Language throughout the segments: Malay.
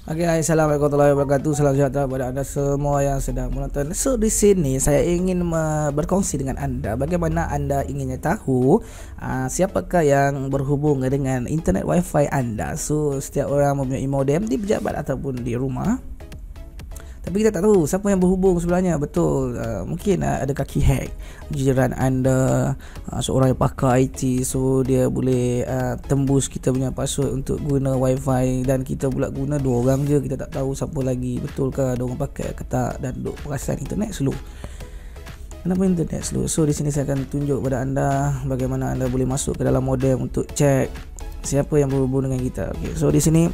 Okay, Assalamualaikum warahmatullahi wabarakatuh. Salam sejahtera kepada anda semua yang sedang menonton. So di sini saya ingin berkongsi dengan anda bagaimana anda inginnya tahu siapakah yang berhubung dengan internet wifi anda. So setiap orang mempunyai modem di pejabat ataupun di rumah, tapi kita tak tahu siapa yang berhubung sebenarnya. Betul, mungkin ada kaki hack jiran anda, seorang yang pakai IT, so dia boleh tembus kita punya password untuk guna wifi, dan kita pula guna 2 orang je, kita tak tahu siapa lagi. Betul ke ada orang pakai ke tak, dan duk perasan internet slow. Kenapa internet slow? So di sini saya akan tunjuk kepada anda bagaimana anda boleh masuk ke dalam modem untuk cek siapa yang berhubung dengan kita. Okay, so di sini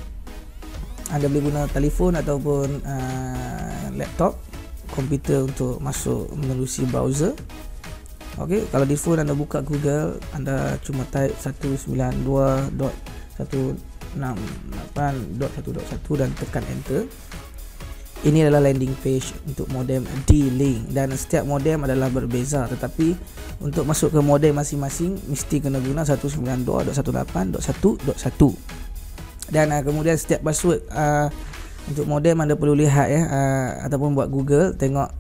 anda boleh guna telefon ataupun laptop, komputer untuk masuk menerusi browser. Okey, kalau di phone anda buka Google, anda cuma type 192.168.1.1 dan tekan enter. Ini adalah landing page untuk modem D-Link, dan setiap modem adalah berbeza, tetapi untuk masuk ke modem masing-masing mesti kena guna 192.168.1.1. Dan kemudian setiap password untuk modem anda perlu lihat ataupun buat Google, tengok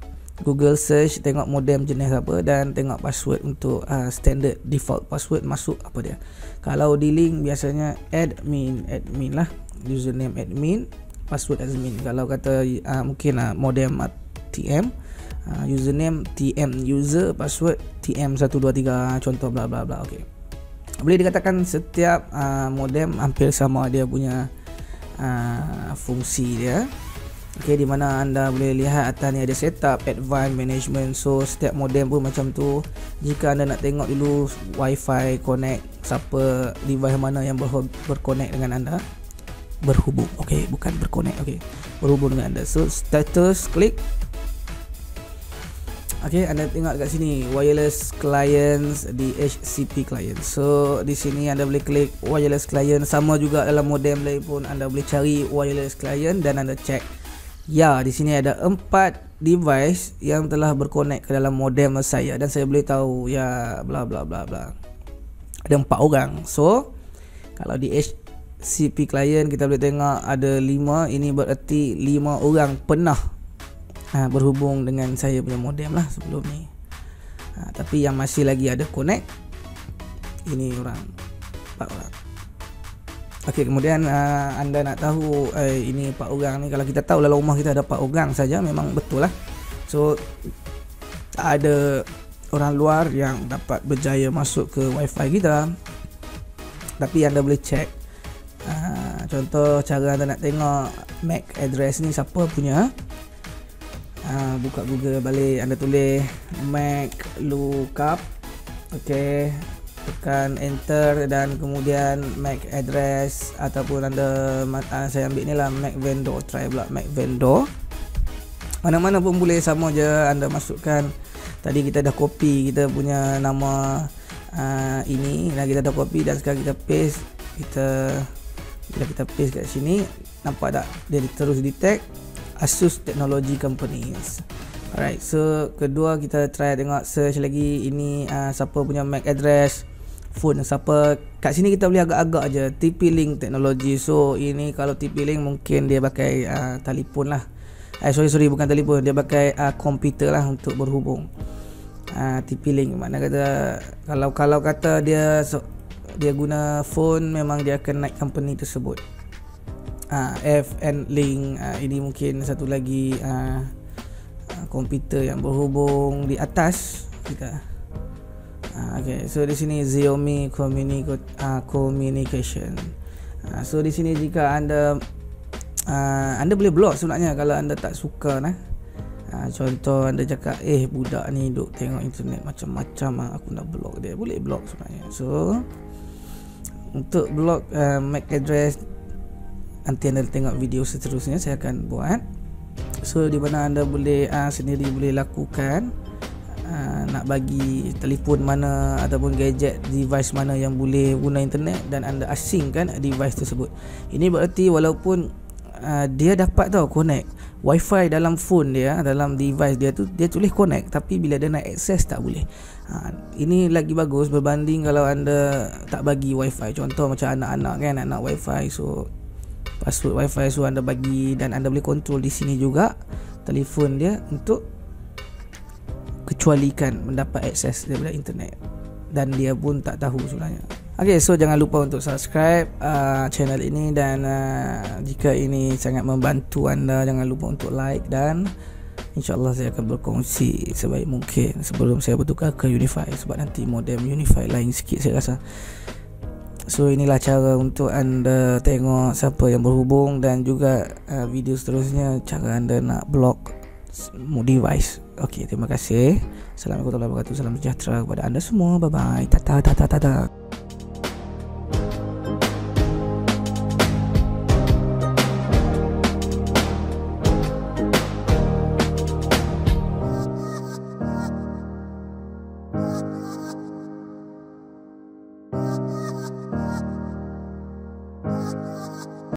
Google search, tengok modem jenis apa, dan tengok password untuk standard default password masuk apa dia. Kalau di link biasanya admin lah, username admin, password admin. Kalau kata mungkin modem TM, username TM user, password TM123, contoh bla bla bla. Okey, boleh dikatakan setiap modem hampir sama dia punya fungsi dia. Okey, di mana anda boleh lihat atas ni ada setup, advanced management. So setiap modem pun macam tu. Jika anda nak tengok dulu wifi connect, siapa device mana yang berconnect dengan anda, berhubung. Okey, bukan berconnect. Okey, berhubung dengan anda. So status, klik. Okey, anda tengok dekat sini wireless clients, DHCP client. So di sini anda boleh klik wireless client. Sama juga dalam modem lain pun anda boleh cari wireless client dan anda check. Ya, di sini ada 4 device yang telah berconnect ke dalam modem saya, dan saya boleh tahu ya bla bla bla bla. Ada 4 orang. So kalau di DHCP client kita boleh tengok ada 5. Ini berarti 5 orang pernah berhubung dengan saya punya modem lah sebelum ni. Tapi yang masih lagi ada connect, ini orang 4 orang. Okey, kemudian anda nak tahu ini 4 orang ni, kalau kita tahu dalam rumah kita ada 4 orang saja, memang betul lah. So tak ada orang luar yang dapat berjaya masuk ke wifi kita. Tapi anda boleh check, contoh cara anda nak tengok MAC address ni siapa punya. Buka Google balik, anda tulis MAC lookup. Okey, tekan enter, dan kemudian MAC address, ataupun anda saya ambil ni lah MAC vendor, try pula MAC vendor. Mana-mana pun boleh, sama je anda masukkan. Tadi kita dah copy kita punya nama ini, dan kita dah copy, dan sekarang kita paste. Bila kita paste kat sini, nampak tak dia terus detect Asus Technology Companies. Alright, so kedua kita try tengok search lagi. Ini siapa punya MAC address, phone siapa. Kat sini kita boleh agak-agak je TP-Link Technology. So ini kalau TP-Link mungkin dia pakai telefon lah. Sorry bukan telefon, dia pakai komputer lah untuk berhubung. TP-Link makna kata kalau kata dia guna phone, memang dia akan naik company tersebut. FN Link, ini mungkin satu lagi komputer yang berhubung di atas kita. Okay, so di sini Xiaomi Communication. So di sini jika anda boleh block sebenarnya kalau anda tak suka nah. Contoh anda cakap budak ni duk tengok internet macam-macam, aku nak block dia. Boleh block sebenarnya. So untuk block MAC address, nanti anda tengok video seterusnya saya akan buat. So di mana anda boleh sendiri boleh lakukan nak bagi telefon mana ataupun gadget device mana yang boleh guna internet, dan anda asingkan device tersebut. Ini berarti walaupun dia dapat connect wifi dalam phone dia, dalam device dia tu, dia tulis connect, tapi bila dia nak access tak boleh. Ini lagi bagus berbanding kalau anda tak bagi wifi. Contoh macam anak-anak kan, nak wifi, so password wifi so anda bagi, dan anda boleh kontrol di sini juga telefon dia untuk kecualikan mendapat akses daripada internet, dan dia pun tak tahu sebenarnya. Okay, so jangan lupa untuk subscribe channel ini, dan jika ini sangat membantu anda, jangan lupa untuk like, dan InsyaAllah saya akan berkongsi sebaik mungkin sebelum saya bertukar ke Unify, sebab nanti modem Unify lain sikit saya rasa. So inilah cara untuk anda tengok siapa yang berhubung, dan juga video seterusnya cara anda nak block device. Okay, terima kasih. Assalamualaikum warahmatullahi wabarakatuh. Salam sejahtera kepada anda semua. Bye bye. Tata.